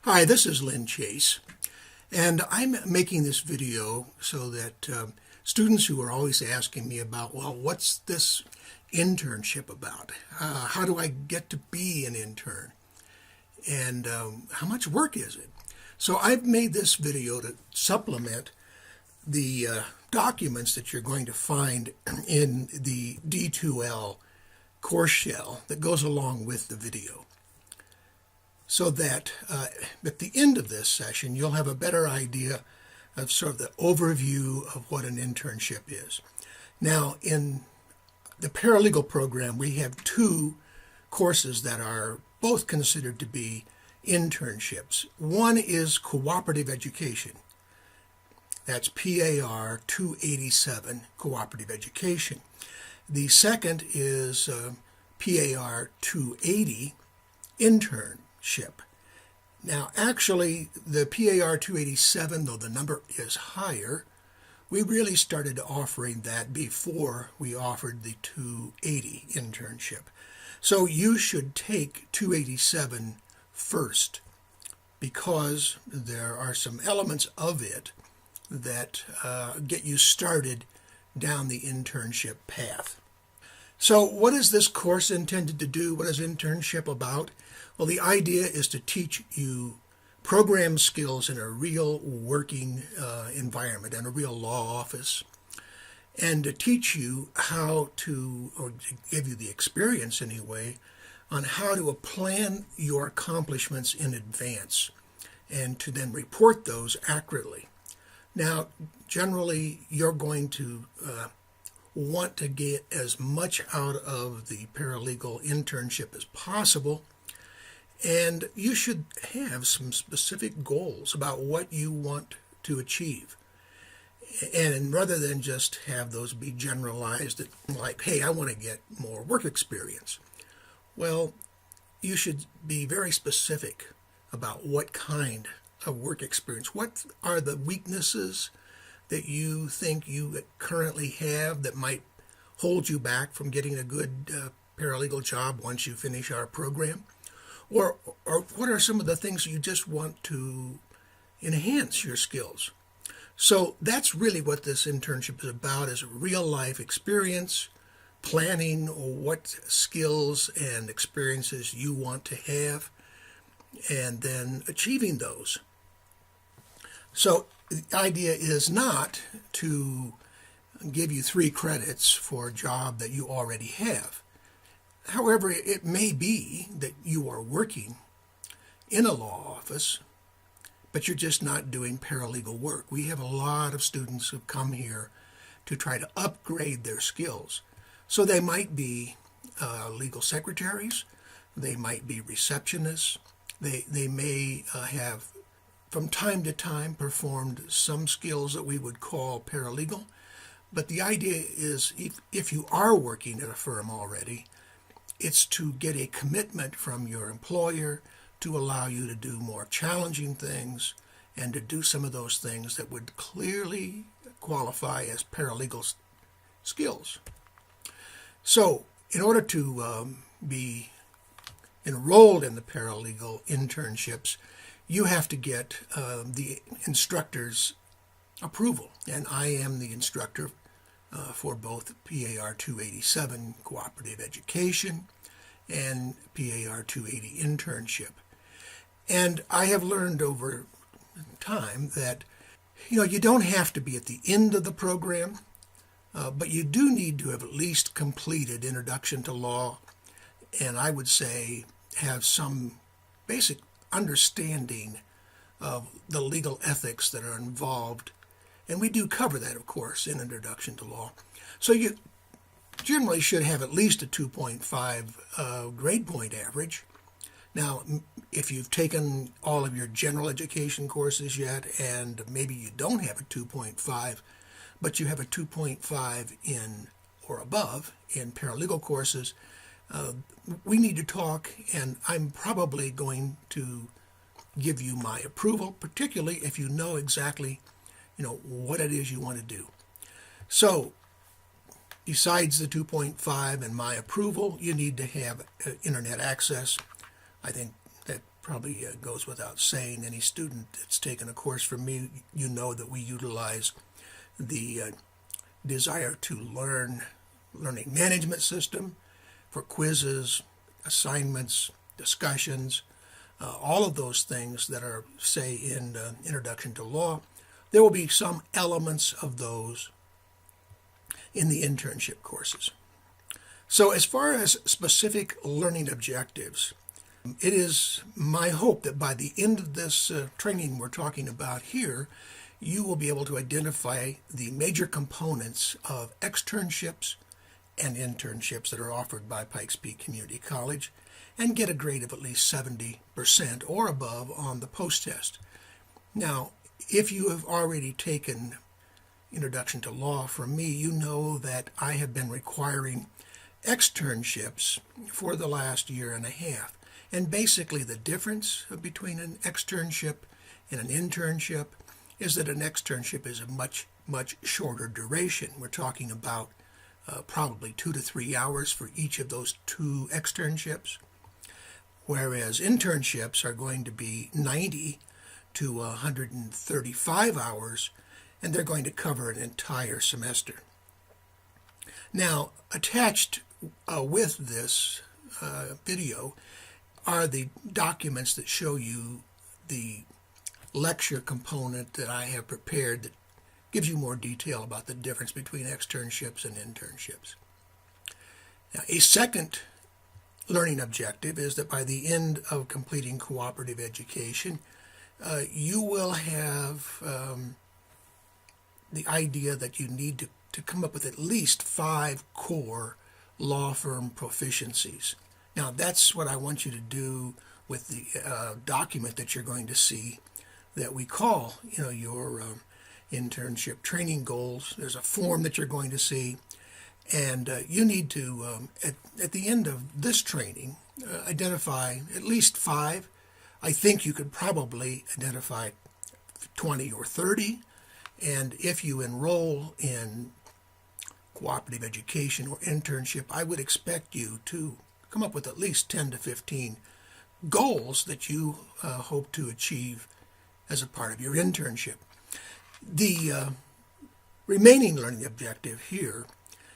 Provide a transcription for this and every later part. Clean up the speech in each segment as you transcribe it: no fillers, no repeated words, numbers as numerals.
Hi, this is Lynn Chase, and I'm making this video so that students who are always asking me about, well, what's this internship about? How do I get to be an intern? And how much work is it? So I've made this video to supplement the documents that you're going to find in the D2L course shell that goes along with the video, so that at the end of this session, you'll have a better idea of sort of the overview of what an internship is. Now, in the paralegal program, we have two courses that are both considered to be internships. One is cooperative education. That's PAR 287, cooperative education. The second is PAR 280, internship. Now, actually, the PAR 287, though the number is higher, we really started offering that before we offered the 280 internship. So you should take 287 first, because there are some elements of it that get you started down the internship path. So what is this course intended to do? What is internship about? Well, the idea is to teach you program skills in a real working environment, in a real law office, and to teach you how to, or to give you the experience anyway, on how to plan your accomplishments in advance and to then report those accurately. Now, generally, you're going to want to get as much out of the paralegal internship as possible, and you should have some specific goals about what you want to achieve. And rather than just have those be generalized, like, hey, I want to get more work experience. Well, you should be very specific about what kind of work experience. What are the weaknesses that you think you currently have that might hold you back from getting a good paralegal job once you finish our program? Or what are some of the things you just want to enhance your skills? So that's really what this internship is about, is real life experience, planning what skills and experiences you want to have, and then achieving those. So the idea is not to give you 3 credits for a job that you already have. However, it may be that you are working in a law office, but you're just not doing paralegal work. We have a lot of students who come here to try to upgrade their skills. So they might be legal secretaries, they might be receptionists, they may have from time to time performed some skills that we would call paralegal. But the idea is, if you are working at a firm already, it's to get a commitment from your employer to allow you to do more challenging things and to do some of those things that would clearly qualify as paralegal skills. So, in order to be enrolled in the paralegal internships, you have to get the instructor's approval. And I am the instructor for both PAR 287 Cooperative Education and PAR 280 Internship. And I have learned over time that, you don't have to be at the end of the program, but you do need to have at least completed Introduction to Law, and I would say have some basic understanding of the legal ethics that are involved. And we do cover that, of course, in Introduction to Law. So you generally should have at least a 2.5 grade point average. Now, if you've taken all of your general education courses yet, and maybe you don't have a 2.5, but you have a 2.5 in or above in paralegal courses, we need to talk, and I'm probably going to give you my approval, particularly if you know exactly what it is you want to do. So, besides the 2.5 and my approval, you need to have internet access. I think that probably goes without saying. Any student that's taken a course from me, you know that we utilize the desire to learning management system for quizzes, assignments, discussions, all of those things that are, say, in Introduction to Law. There will be some elements of those in the internship courses. So as far as specific learning objectives, it is my hope that by the end of this training we're talking about here, you will be able to identify the major components of externships and internships that are offered by Pikes Peak Community College and get a grade of at least 70% or above on the post-test. Now, if you have already taken Introduction to Law from me, you know that I have been requiring externships for the last year and a half. And basically the difference between an externship and an internship is that an externship is a much shorter duration. We're talking about probably 2 to 3 hours for each of those 2 externships, whereas internships are going to be 90 to 135 hours, and they're going to cover an entire semester. Now, attached with this video are the documents that show you the lecture component that I have prepared that gives you more detail about the difference between externships and internships. Now, a second learning objective is that by the end of completing cooperative education, you will have the idea that you need to come up with at least 5 core law firm proficiencies. Now, that's what I want you to do with the document that you're going to see that we call, your internship training goals. There's a form that you're going to see, and you need to, at the end of this training, identify at least 5. I think you could probably identify 20 or 30, and if you enroll in cooperative education or internship, I would expect you to come up with at least 10 to 15 goals that you hope to achieve as a part of your internship. The remaining learning objective here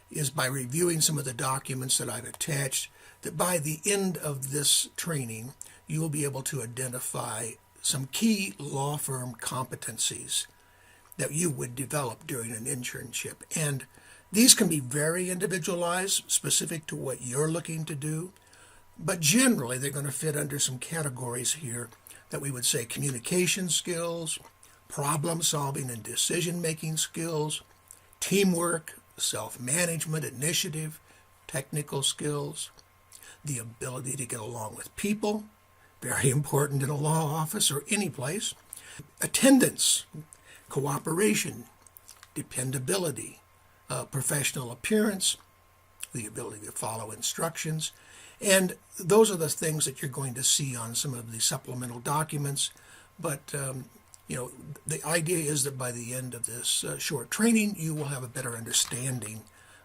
is by reviewing some of the documents that I've attached, that by the end of this training, you will be able to identify some key law firm competencies that you would develop during an internship. And these can be very individualized, specific to what you're looking to do, but generally they're going to fit under some categories here that we would say communication skills, problem solving and decision-making skills, teamwork, self-management, initiative, technical skills, the ability to get along with people, very important in a law office or any place, attendance, cooperation, dependability, professional appearance, the ability to follow instructions, and those are the things that you're going to see on some of the supplemental documents. But the idea is that by the end of this short training, you will have a better understanding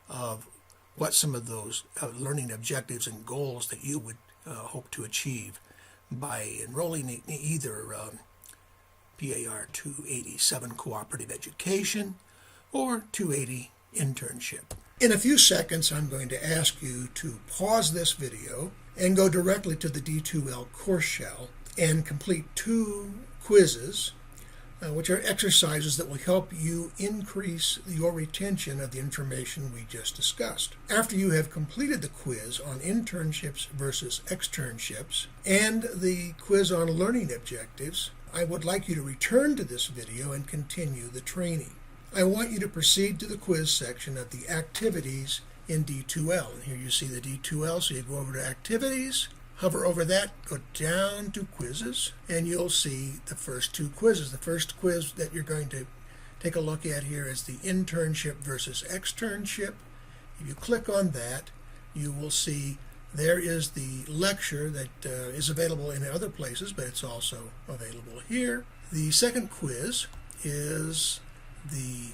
of what some of those learning objectives and goals that you would hope to achieve by enrolling in either PAR 287 Cooperative Education or 280 Internship. In a few seconds, I'm going to ask you to pause this video and go directly to the D2L course shell and complete 2 quizzes, which are exercises that will help you increase your retention of the information we just discussed. After you have completed the quiz on internships versus externships and the quiz on learning objectives, I would like you to return to this video and continue the training. I want you to proceed to the quiz section of the activities in D2L. And here you see the D2L, so you go over to activities, hover over that, go down to quizzes, and you'll see the first 2 quizzes. The first quiz that you're going to take a look at here is the internship versus externship. If you click on that, you will see there is the lecture that is available in other places, but it's also available here. The second quiz is the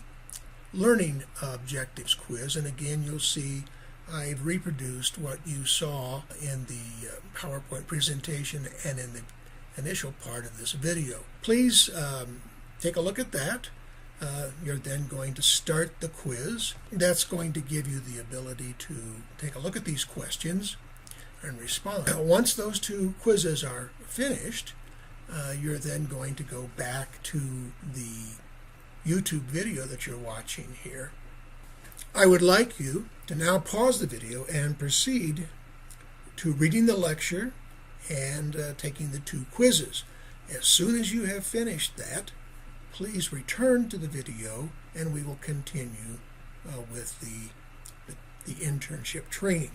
learning objectives quiz, and again you'll see I've reproduced what you saw in the PowerPoint presentation and in the initial part of this video. Please take a look at that. You're then going to start the quiz. That's going to give you the ability to take a look at these questions and respond. Once those two quizzes are finished, you're then going to go back to the YouTube video that you're watching here. I would like you to now pause the video and proceed to reading the lecture and taking the two quizzes. As soon as you have finished that, please return to the video and we will continue with the internship training.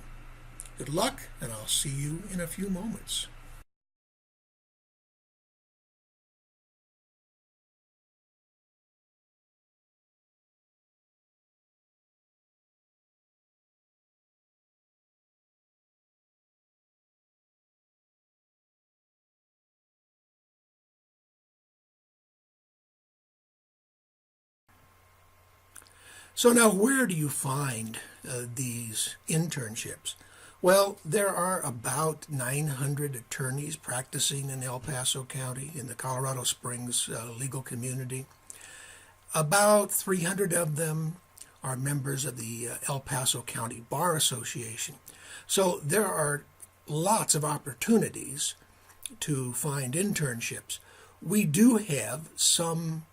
Good luck, and I'll see you in a few moments. So now, where do you find these internships? Well, there are about 900 attorneys practicing in El Paso County, in the Colorado Springs legal community. About 300 of them are members of the El Paso County Bar Association. So there are lots of opportunities to find internships. We do have some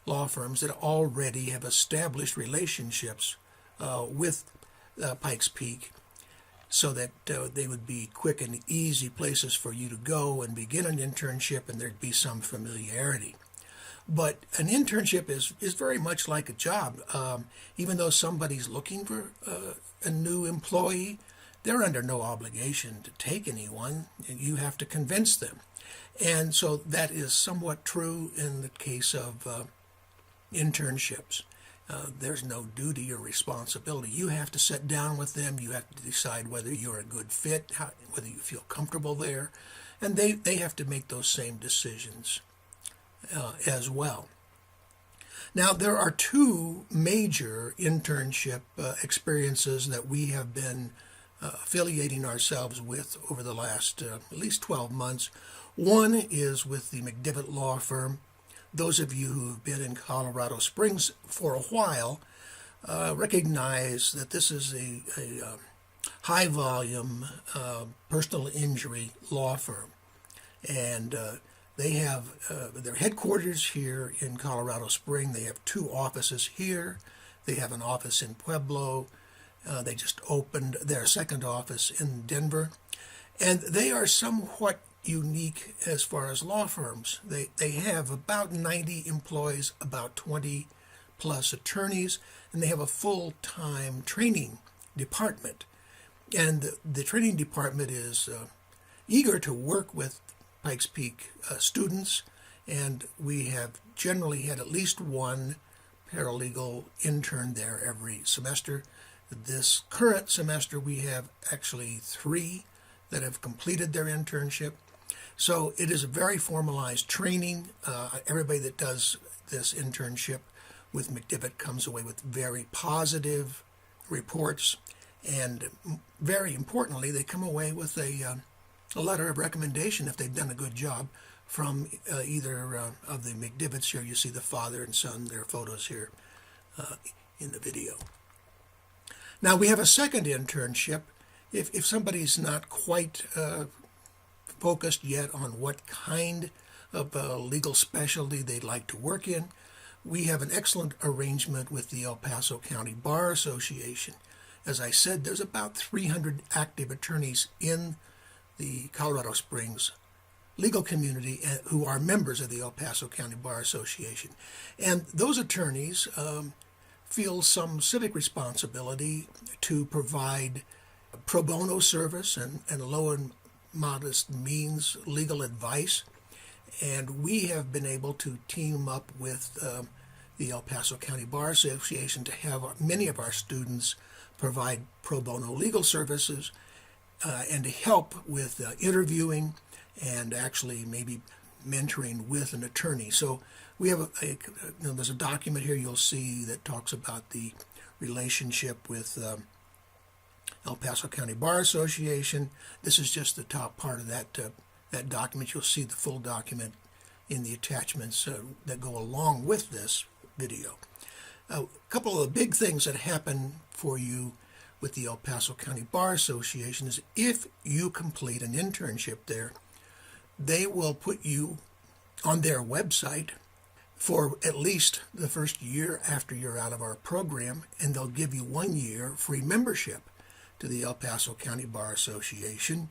law firms that already have established relationships with Pikes Peak, so that they would be quick and easy places for you to go and begin an internship, and there'd be some familiarity. But an internship is very much like a job. Even though somebody's looking for a new employee, they're under no obligation to take anyone, and you have to convince them. And so that is somewhat true in the case of internships. There's no duty or responsibility. You have to sit down with them. You have to decide whether you're a good fit, whether you feel comfortable there, and they have to make those same decisions as well. Now, there are two major internship experiences that we have been affiliating ourselves with over the last at least 12 months. One is with the Mcdivitt Law Firm. Those of you who have been in Colorado Springs for a while recognize that this is a high-volume personal injury law firm. And they have their headquarters here in Colorado Springs. They have two offices here. They have an office in Pueblo. They just opened their second office in Denver. And they are somewhat unique as far as law firms. They have about 90 employees, about 20 plus attorneys, and they have a full-time training department. And the training department is eager to work with Pikes Peak students, and we have generally had at least one paralegal intern there every semester. This current semester we have actually 3 that have completed their internship. So it is a very formalized training. Everybody that does this internship with Mcdivitt comes away with very positive reports, and very importantly, they come away with a letter of recommendation if they've done a good job from either of the Mcdivitts. Here you see the father and son, their photos here in the video. Now we have a second internship. If somebody's not quite focused yet on what kind of legal specialty they'd like to work in, we have an excellent arrangement with the El Paso County Bar Association. As I said, there's about 300 active attorneys in the Colorado Springs legal community who are members of the El Paso County Bar Association. And those attorneys feel some civic responsibility to provide pro bono service and low and modest means legal advice. And we have been able to team up with the El Paso County Bar Association to have many of our students provide pro bono legal services and to help with interviewing and actually maybe mentoring with an attorney. So we have there's a document here you'll see that talks about the relationship with El Paso County Bar Association. This is just the top part of that that document. You'll see the full document in the attachments that go along with this video. A couple of the big things that happen for you with the El Paso County Bar Association is if you complete an internship there, they will put you on their website for at least the first year after you're out of our program, and they'll give you 1 year free membership to the El Paso County Bar Association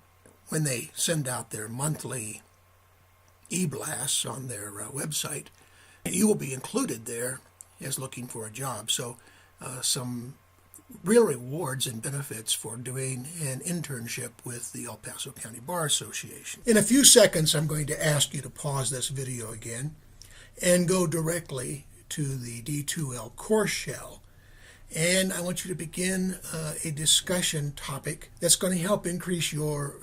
when they send out their monthly e-blasts on their website. You will be included there as looking for a job. So some real rewards and benefits for doing an internship with the El Paso County Bar Association. In a few seconds, I'm going to ask you to pause this video again and go directly to the D2L course shell. And I want you to begin a discussion topic that's going to help increase your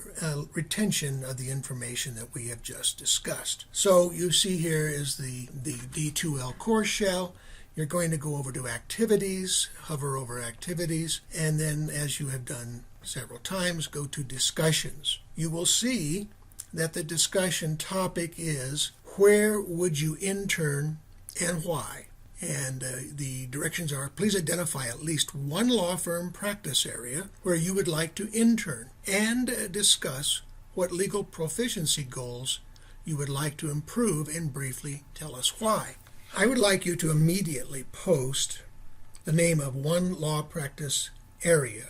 retention of the information that we have just discussed. So you see here is the D2L course shell. You're going to go over to activities, hover over activities, and then, as you have done several times, go to discussions. You will see that the discussion topic is where would you intern and why? And the directions are, please identify at least one law firm practice area where you would like to intern and discuss what legal proficiency goals you would like to improve and briefly tell us why. I would like you to immediately post the name of one law practice area,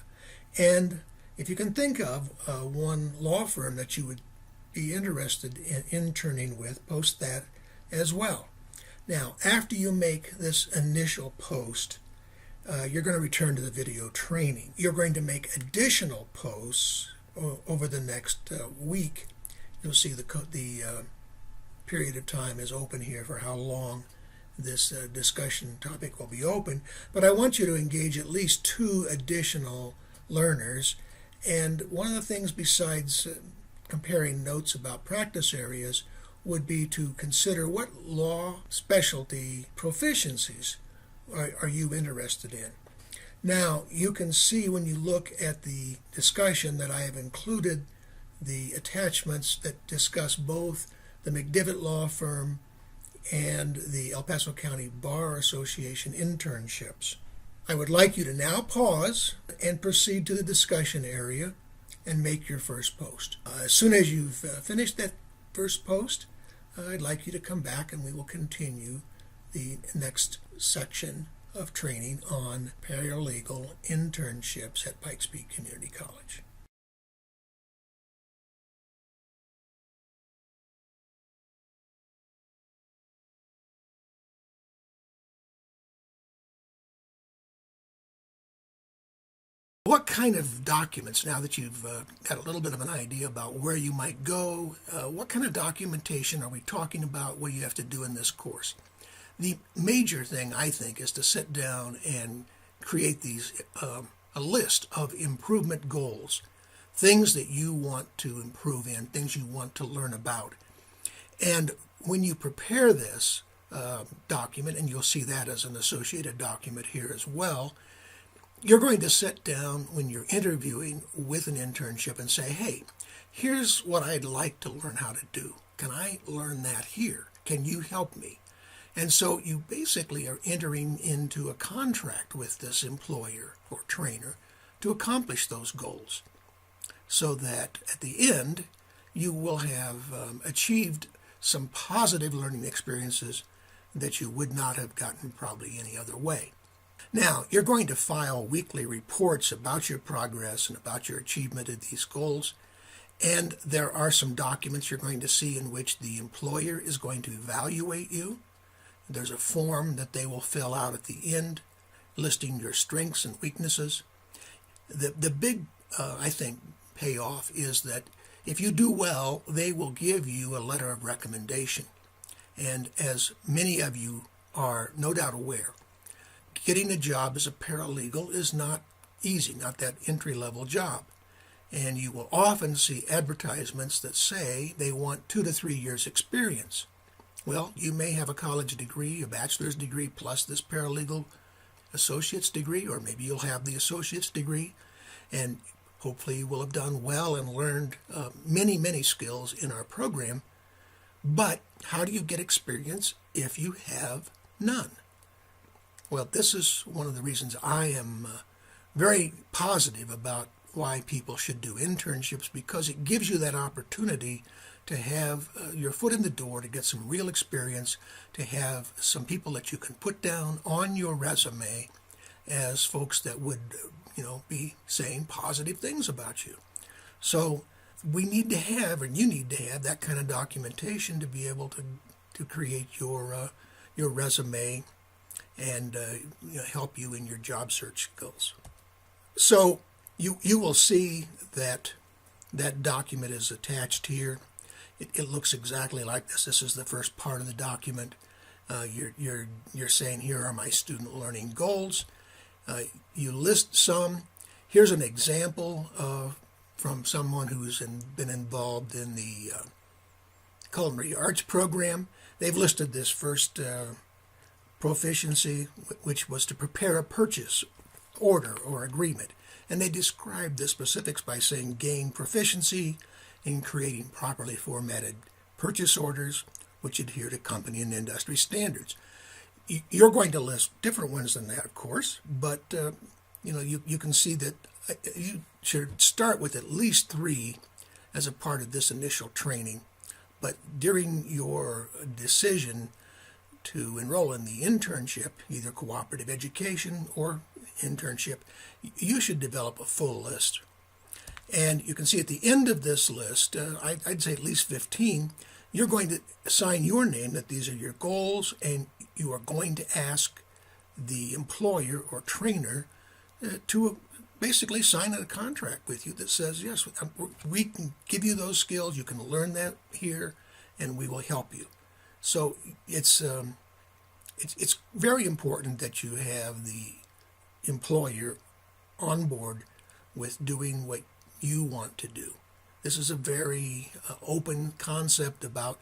and if you can think of one law firm that you would be interested in interning with, post that as well. Now, after you make this initial post, you're going to return to the video training. You're going to make additional posts over the next week. You'll see the period of time is open here for how long this discussion topic will be open, but I want you to engage at least 2 additional learners. And one of the things besides comparing notes about practice areas would be to consider what law specialty proficiencies are you interested in. Now, you can see when you look at the discussion that I have included the attachments that discuss both the Mcdivitt Law Firm and the El Paso County Bar Association internships. I would like you to now pause and proceed to the discussion area and make your first post. As soon as you've finished that first post, I'd like you to come back and we will continue the next section of training on paralegal internships at Pikes Peak Community College. What kind of documents, now that you've got a little bit of an idea about where you might go, what kind of documentation are we talking about, what you have to do in this course? The major thing, I think, is to sit down and create a list of improvement goals, things that you want to improve in, things you want to learn about. And when you prepare this document, and you'll see that as an associated document here as well, you're going to sit down when you're interviewing with an internship and say, hey, here's what I'd like to learn how to do. Can I learn that here? Can you help me? And so you basically are entering into a contract with this employer or trainer to accomplish those goals, so that at the end you will have achieved some positive learning experiences that you would not have gotten probably any other way. Now, you're going to file weekly reports about your progress and about your achievement of these goals, and there are some documents you're going to see in which the employer is going to evaluate you. There's a form that they will fill out at the end listing your strengths and weaknesses. The big, I think, payoff is that if you do well, they will give you a letter of recommendation. And as many of you are no doubt aware, getting a job as a paralegal is not easy, not that entry-level job. And you will often see advertisements that say they want 2 to 3 years experience. Well, you may have a college degree, a bachelor's degree, plus this paralegal associate's degree, or maybe you'll have the associate's degree. And Hopefully you will have done well and learned many, many skills in our program. But how do you get experience if you have none? Well, this is one of the reasons I am very positive about why people should do internships, because it gives you that opportunity to have your foot in the door, to get some real experience, to have some people that you can put down on your resume as folks that would, be saying positive things about you. So we need to have, and you need to have, that kind of documentation to be able to create your resume and help you in your job search skills. So you will see that document is attached here. It looks exactly like this. This is the first part of the document. You're saying, here are my student learning goals. You list some. Here's an example from someone who's been involved in the culinary arts program. They've listed this first proficiency, which was to prepare a purchase order or agreement. And they describe the specifics by saying, gain proficiency in creating properly formatted purchase orders which adhere to company and industry standards. You're going to list different ones than that, of course, but you can see that you should start with at least 3 as a part of this initial training. But during your decision to enroll in the internship, either cooperative education or internship, you should develop a full list. And you can see at the end of this list, I'd say at least 15, you're going to assign your name, that these are your goals, and you are going to ask the employer or trainer to basically sign a contract with you that says, yes, we can give you those skills, you can learn that here, and we will help you. So it's very important that you have the employer on board with doing what you want to do. This is a very open concept about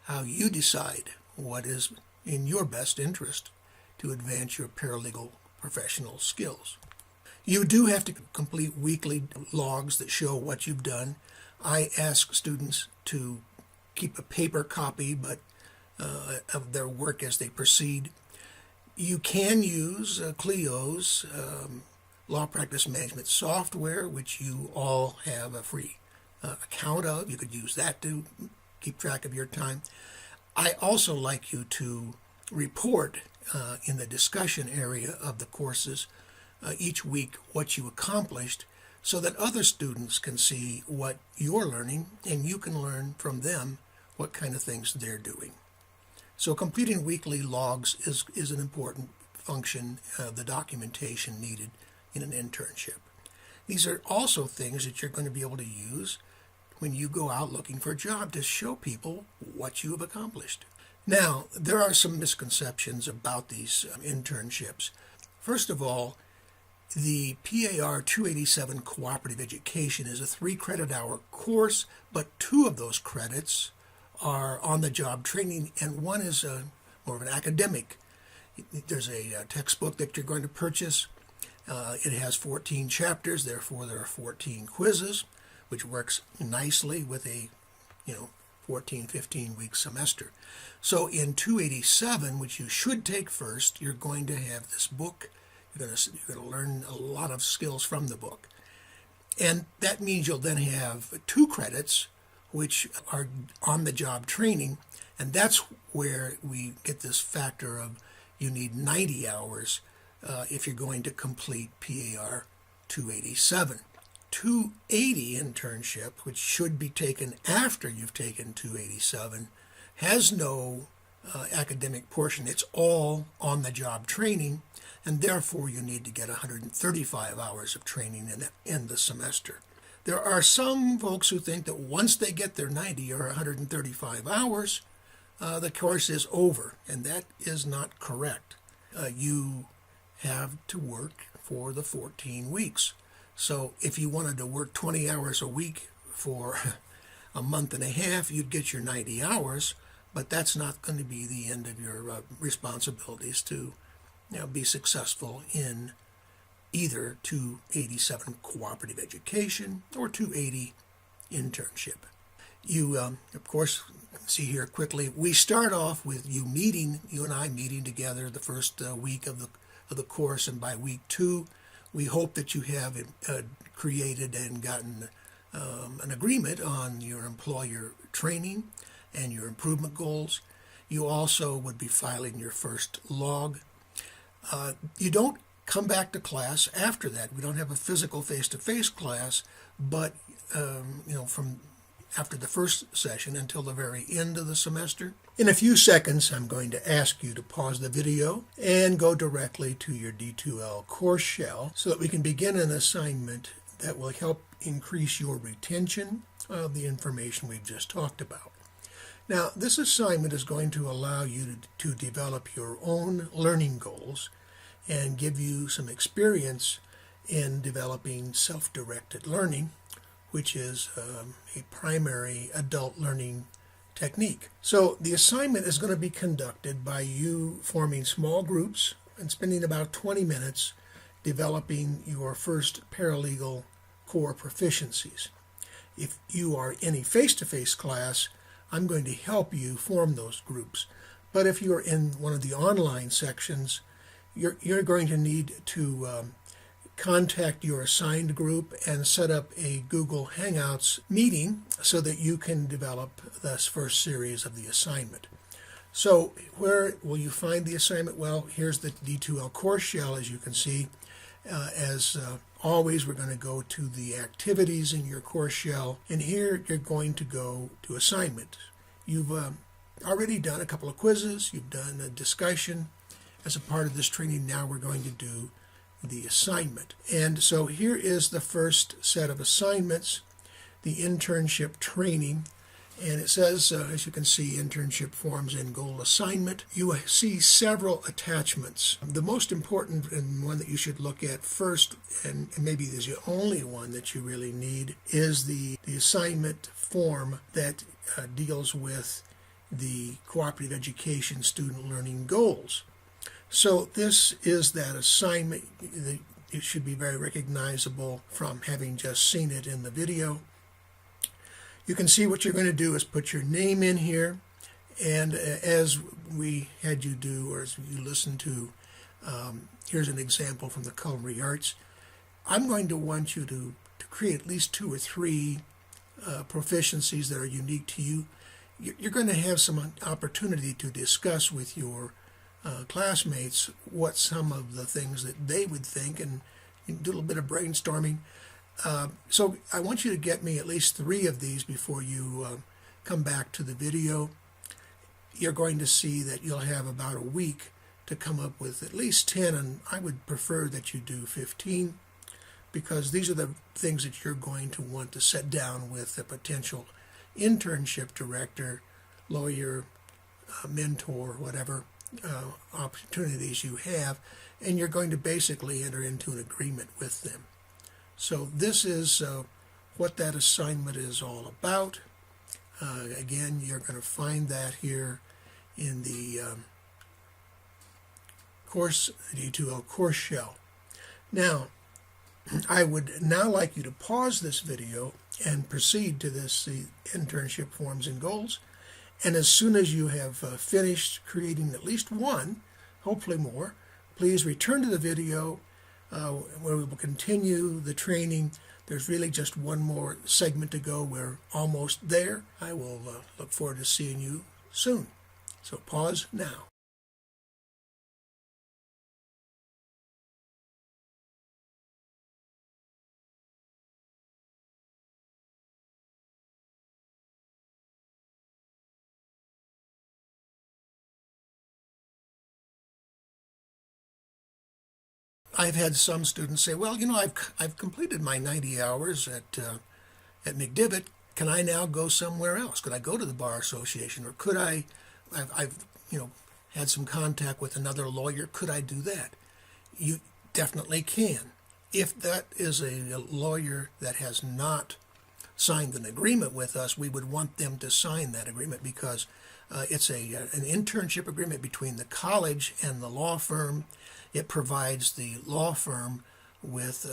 how you decide what is in your best interest to advance your paralegal professional skills. You do have to complete weekly logs that show what you've done. I ask students to keep a paper copy of their work as they proceed. You can use Clio's law practice management software, which you all have a free account of. You could use that to keep track of your time. I also like you to report in the discussion area of the courses each week what you accomplished, so that other students can see what you're learning and you can learn from them what kind of things they're doing. So completing weekly logs is an important function of the documentation needed in an internship. These are also things that you're going to be able to use when you go out looking for a job, to show people what you have accomplished. Now, there are some misconceptions about these internships. First of all, the PAR 287 Cooperative Education is a 3-credit-hour course, but 2 of those credits are on-the-job training, and one is more of an academic. There's a textbook that you're going to purchase. It has 14 chapters, therefore there are 14 quizzes, which works nicely with a 14, 15-week semester. So in 287, which you should take first, you're going to have this book. You're going to learn a lot of skills from the book. And that means you'll then have 2 credits, which are on-the-job training, and that's where we get this factor of you need 90 hours if you're going to complete PAR 287. 280 internship, which should be taken after you've taken 287, has no academic portion. It's all on-the-job training, and therefore you need to get 135 hours of training in the semester. There are some folks who think that once they get their 90 or 135 hours, the course is over, and that is not correct. You have to work for the 14 weeks. So if you wanted to work 20 hours a week for a month and a half, you'd get your 90 hours, but that's not going to be the end of your responsibilities to be successful in either 287 Cooperative Education or 280 Internship. You, of course, see here quickly, we start off with you and I meeting together the first week of the course, and by week 2, we hope that you have created and gotten an agreement on your employer training and your improvement goals. You also would be filing your first log. You don't come back to class after that. We don't have a physical face-to-face class, but from after the first session until the very end of the semester. In a few seconds, I'm going to ask you to pause the video and go directly to your D2L course shell so that we can begin an assignment that will help increase your retention of the information we've just talked about. Now, this assignment is going to allow you to develop your own learning goals and give you some experience in developing self-directed learning, which is a primary adult learning technique. So the assignment is going to be conducted by you forming small groups and spending about 20 minutes developing your first paralegal core proficiencies. If you are in a face-to-face class, I'm going to help you form those groups. But if you're in one of the online sections, you're going to need to contact your assigned group and set up a Google Hangouts meeting so that you can develop this first series of the assignment. So where will you find the assignment? Well, here's the D2L course shell, as you can see. As always, we're going to go to the activities in your course shell, and here you're going to go to assignment. You've already done a couple of quizzes. You've done a discussion. As a part of this training, now we're going to do the assignment. And so here is the first set of assignments, the internship training. And it says, as you can see, internship forms and goal assignment. You see several attachments. The most important and one that you should look at first, and maybe is the only one that you really need, is the assignment form that deals with the cooperative education student learning goals. So this is that assignment. It should be very recognizable from having just seen it in the video. You can see what you're going to do is put your name in here, and as we had you do, or as you listen to, here's an example from the Culinary Arts. I'm going to want you to create at least 2 or 3 proficiencies that are unique to you. You're going to have some opportunity to discuss with your classmates what some of the things that they would think, and you do a little bit of brainstorming. So I want you to get me at least 3 of these before you come back to the video. You're going to see that you'll have about a week to come up with at least 10, and I would prefer that you do 15, because these are the things that you're going to want to sit down with a potential internship director, lawyer, mentor, whatever opportunities you have, and you're going to basically enter into an agreement with them. So this is what that assignment is all about. Again, you're going to find that here in the course, D2L course shell. Now, I would now like you to pause this video and proceed to the internship forms and goals. And as soon as you have finished creating at least one, hopefully more, please return to the video where we will continue the training. There's really just one more segment to go. We're almost there. I will look forward to seeing you soon. So pause now. I've had some students say, well, I've completed my 90 hours at Mcdivitt. Can I now go somewhere else? Could I go to the Bar Association? Or could I've had some contact with another lawyer. Could I do that? You definitely can. If that is a lawyer that has not signed an agreement with us, we would want them to sign that agreement, because it's an internship agreement between the college and the law firm. It provides the law firm with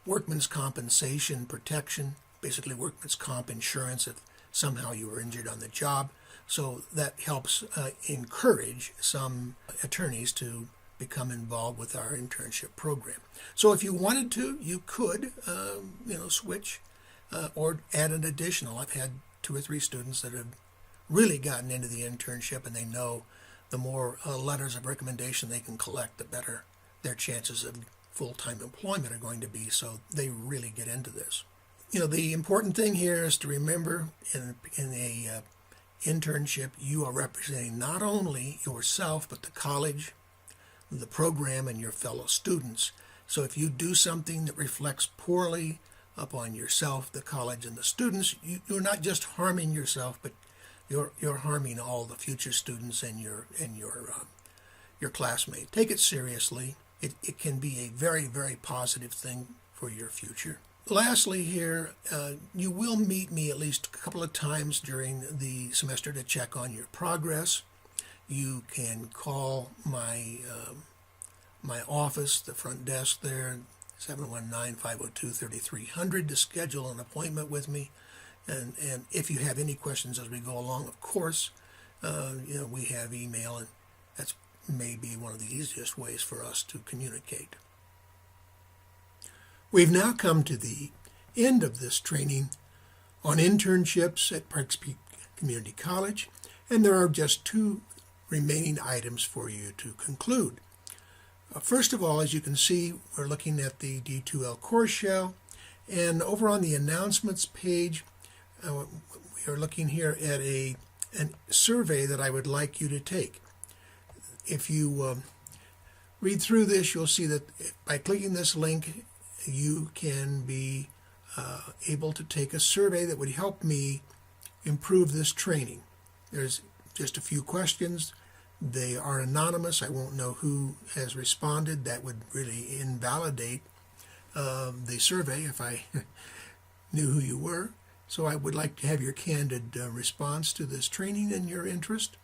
workman's compensation protection, basically workman's comp insurance if somehow you were injured on the job. So that helps encourage some attorneys to become involved with our internship program. So if you wanted to, you could, switch or add an additional. I've had 2 or 3 students that have really gotten into the internship, and they know the more letters of recommendation they can collect, the better their chances of full-time employment are going to be. So they really get into this. The important thing here is to remember in a internship, you are representing not only yourself, but the college, the program, and your fellow students. So if you do something that reflects poorly upon yourself, the college, and the students, you're not just harming yourself, but you're harming all the future students and your classmates. Take it seriously. It can be a very, very positive thing for your future. Lastly here, you will meet me at least a couple of times during the semester to check on your progress. You can call my office, the front desk there, 719-502-3300 to schedule an appointment with me. And if you have any questions as we go along, of course, we have email, and that's maybe one of the easiest ways for us to communicate. We've now come to the end of this training on internships at Pikes Peak Community College, and there are just 2 remaining items for you to conclude. First of all, as you can see, we're looking at the D2L course shell, and over on the announcements page, we are looking here at a survey that I would like you to take. If you read through this, you'll see that by clicking this link, you can be able to take a survey that would help me improve this training. There's just a few questions. They are anonymous. I won't know who has responded. That would really invalidate the survey if I knew who you were. So I would like to have your candid response to this training and your interest.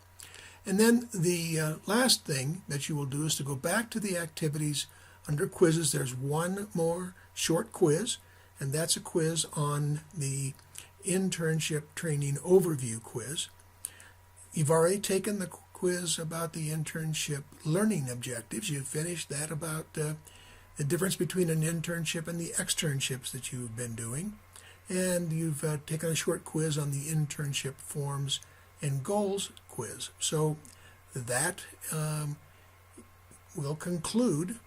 And then the last thing that you will do is to go back to the activities. Under quizzes, there's one more short quiz, and that's a quiz on the internship training overview quiz. You've already taken the quiz about the internship learning objectives. You've finished that about the difference between an internship and the externships that you've been doing. And you've taken a short quiz on the internship forms and goals quiz. So that will conclude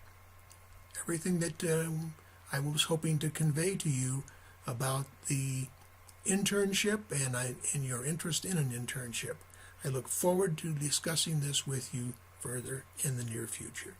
everything that I was hoping to convey to you about the internship and your interest in an internship. I look forward to discussing this with you further in the near future.